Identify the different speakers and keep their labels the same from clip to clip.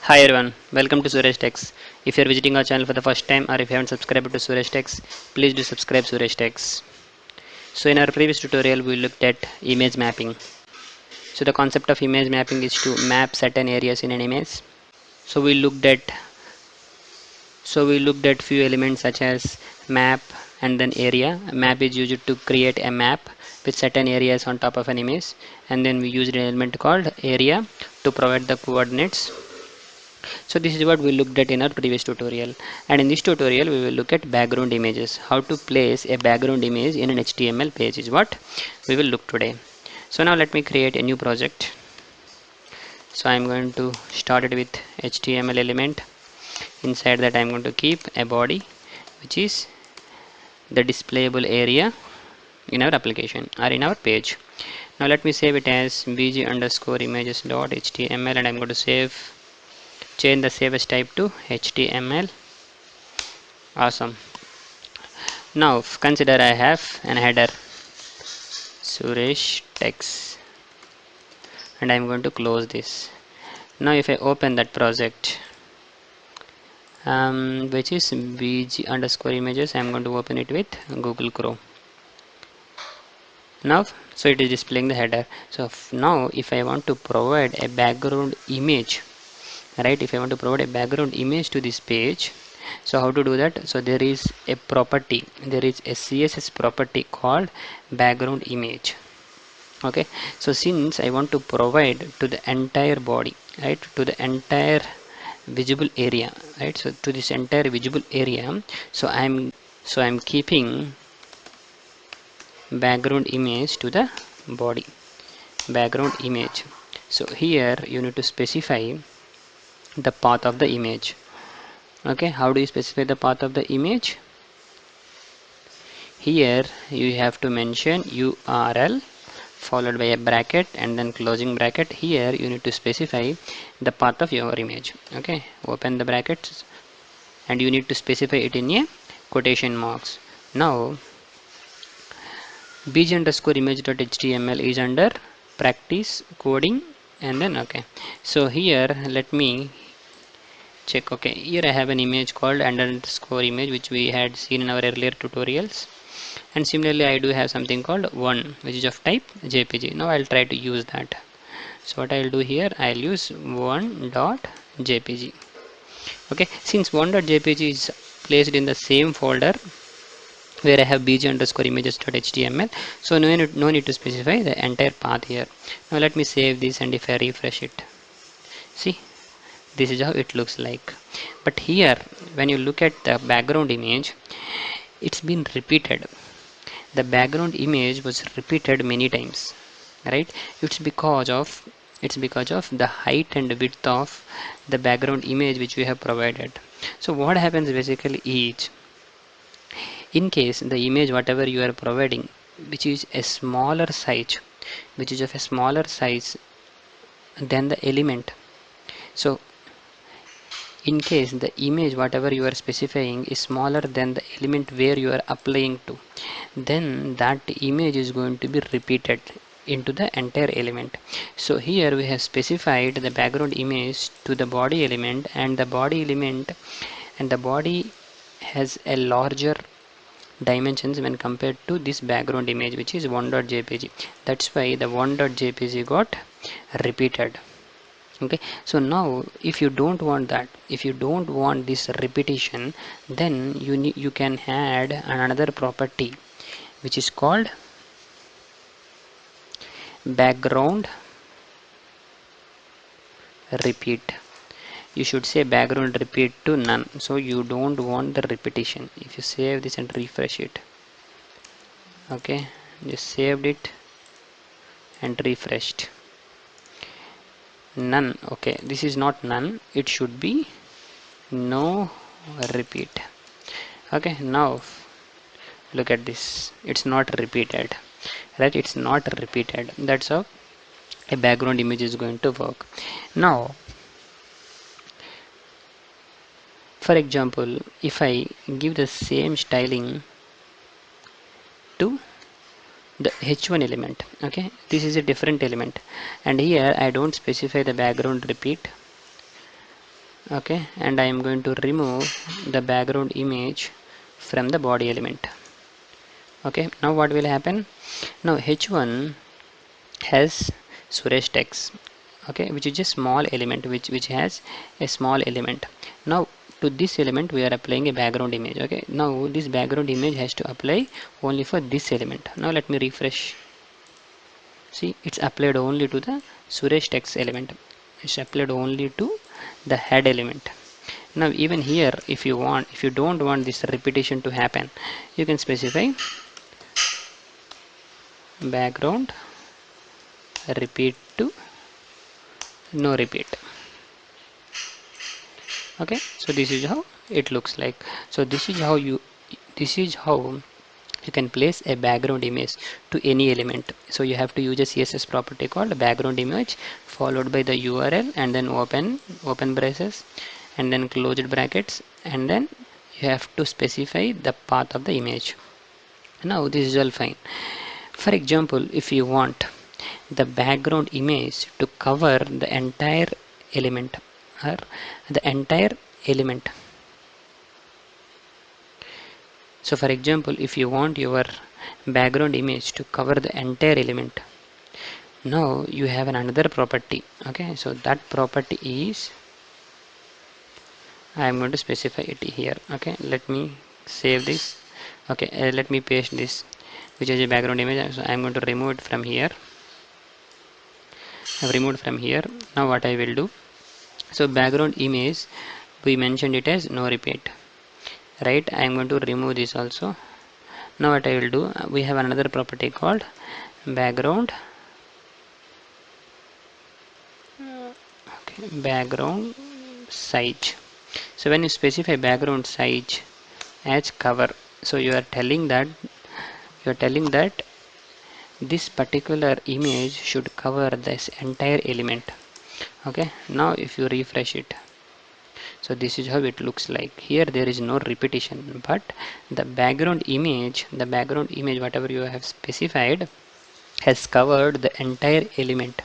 Speaker 1: Hi everyone, welcome to Suresh Techs. If you are visiting our channel for the first time or if you haven't subscribed to Suresh Techs, please do subscribe Suresh Techs. So in our previous tutorial we looked at image mapping. So the concept of image mapping is to map certain areas in an image. So we looked at few elements such as map and then area. A map is used to create a map with certain areas on top of an image, and then we used an element called area to provide the coordinates. So this is what we looked at in our previous tutorial, and in this tutorial we will look at background images. How to place a background image in an HTML page is what we will look today. So now let me create a new project. So I am going to start it with HTML element. Inside that I am going to keep a body, which is the displayable area in our application or in our page. Now let me save it as bg underscore images dot html, and I'm going to change the save as type to HTML. Awesome. Now consider I have an header Suresh text, and I'm going to close this. Now if I open that project, which is bg underscore images, I'm going to open it with Google Chrome. Now so it is displaying the header. So now if I want to provide a background image, right, if I want to provide a background image to this page, so how to do that? So there is a property, there is a CSS property called background image. Okay, so since I want to provide to the entire body, right, to the entire visible area, right, so to this entire visible area, so I'm keeping background image to the body, background image. So here you need to specify the path of the image. Okay, how do you specify the path of the image? Here you have to mention URL followed by a bracket and then closing bracket. Here you need to specify the path of your image. Okay, open the brackets and you need to specify it in a quotation marks. Now bg underscore image.html is under practice coding, and then okay, so here let me check. Okay, here I have an image called underscore image which we had seen in our earlier tutorials, and similarly I do have something called one which is of type JPG. Now I'll try to use that. So what I'll do here, I'll use one.jpg. Okay, since one.jpg is placed in the same folder where I have bg underscore images.html, so no need to specify the entire path here. Now let me save this, and if I refresh it, see, this is how it looks like. But here when you look at the background image, it's been repeated. The background image was repeated many times, right? It's because of the height and width of the background image which we have provided. So what happens basically is, in case the image whatever you are providing, which is a smaller size, which is of a smaller size than the element, so in case the image whatever you are specifying is smaller than the element where you are applying to, then that image is going to be repeated into the entire element. So here we have specified the background image to the body element, and the body has a larger dimensions when compared to this background image which is one.jpg. That's why the one.jpg got repeated. Okay, so now if you don't want that, if you don't want this repetition, then you can add another property which is called background repeat. You should say background repeat to none, so you don't want the repetition. If you save this and refresh it, okay, just saved it and refreshed, none. Okay, this is not none, it should be no repeat. Okay, now look at this, it's not repeated, right, it's not repeated. That's how a background image is going to work. Now for example, if I give the same styling to the h1 element, okay, this is a different element, and here I don't specify the background repeat, Okay, and I am going to remove the background image from the body element. Okay, now what will happen? Now h1 has Suresh text, okay, which is a small element, which has a small element. Now to this element we are applying a background image. Okay, now this background image has to apply only for this element. Now let me refresh. See, it's applied only to the Suresh text element. It's applied only to the head element. Now even here, if you don't want this repetition to happen, you can specify background repeat to no repeat. Okay, so this is how it looks like. So this is how you can place a background image to any element. So you have to use a CSS property called background image followed by the URL and then open braces and then closed brackets, and then you have to specify the path of the image. Now this is all fine. For example, if you want the background image to cover the entire element or the entire element. So for example, if you want your background image to cover the entire element, now you have another property. Okay, so that property is, I am going to specify it here. Okay, let me save this. Okay, let me paste this, which is a background image. So I am going to remove it from here. I have removed from here. Now what I will do, so background image we mentioned it as no repeat, right? I am going to remove this also. Now what I will do, we have another property called background, okay, background size. So when you specify background size as cover, so you are telling that this particular image should cover this entire element. Okay, now if you refresh it, so this is how it looks like. Here there is no repetition, but the background image whatever you have specified has covered the entire element.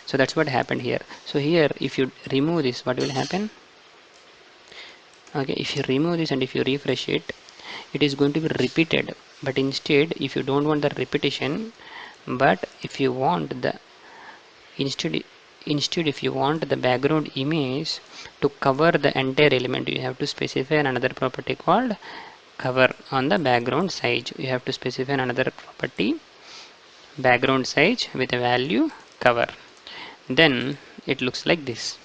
Speaker 1: So that's what happened here. So here if you remove this, what will happen? Okay, if you remove this and if you refresh it, it is going to be repeated. But instead, if you don't want the repetition, but if you want the instead instead if you want the background image to cover the entire element, you have to specify another property called cover on the background size. You have to specify another property background size with a value cover. Then it looks like this.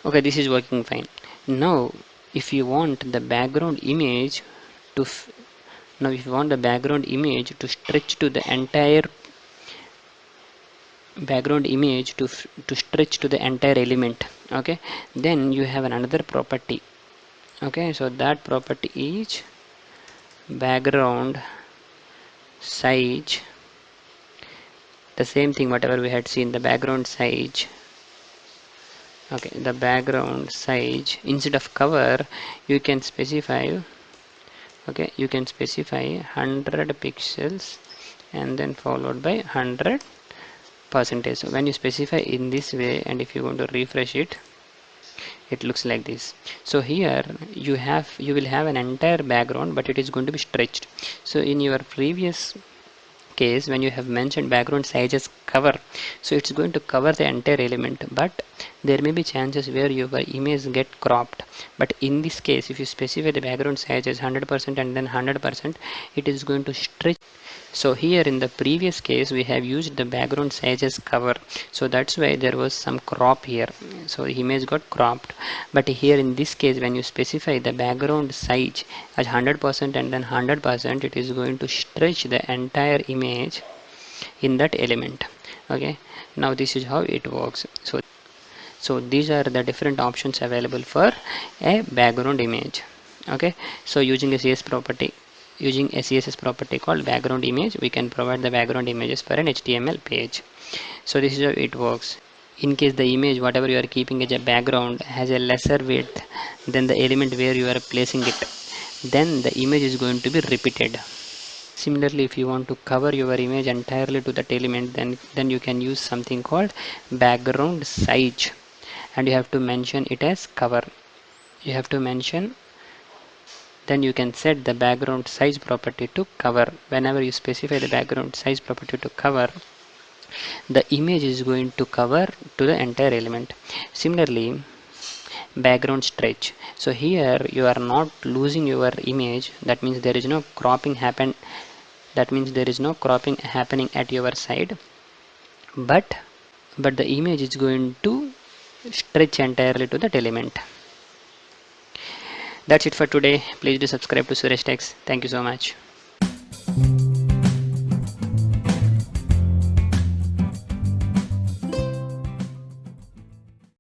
Speaker 1: Okay, this is working fine. Now if you want the background image to now if you want the background image to stretch to the entire background image to stretch to the entire element, okay, then you have another property. Okay, so that property is background size, the same thing whatever we had seen, the background size. Okay, the background size, instead of cover you can specify, okay, you can specify 100 pixels and then followed by 100 percentage. So when you specify in this way and if you want to refresh it, it looks like this. So here you will have an entire background, but it is going to be stretched. So in your previous case when you have mentioned background size as cover, so it's going to cover the entire element, but there may be chances where your image get cropped. But in this case if you specify the background size as 100% and then 100%, it is going to stretch. So here in the previous case we have used the background size as cover, so that's why there was some crop here, so the image got cropped. But here in this case when you specify the background size as 100% and then 100%, it is going to stretch the entire image in that element. Okay, now this is how it works. So these are the different options available for a background image. Okay, so using a CSS property called background image, we can provide the background images for an HTML page. So this is how it works. In case the image whatever you are keeping as a background has a lesser width than the element where you are placing it, then the image is going to be repeated. Similarly, if you want to cover your image entirely to that element, then you can use something called background size and you have to mention it as cover. You have to mention, then you can set the background size property to cover. Whenever you specify the background size property to cover, the image is going to cover to the entire element. Similarly, background stretch. So here you are not losing your image. That means there is no cropping happen. That means there is no cropping happening at your side, but the image is going to stretch entirely to that element. That's it for today. Please do subscribe to Suresh Text. Thank you so much.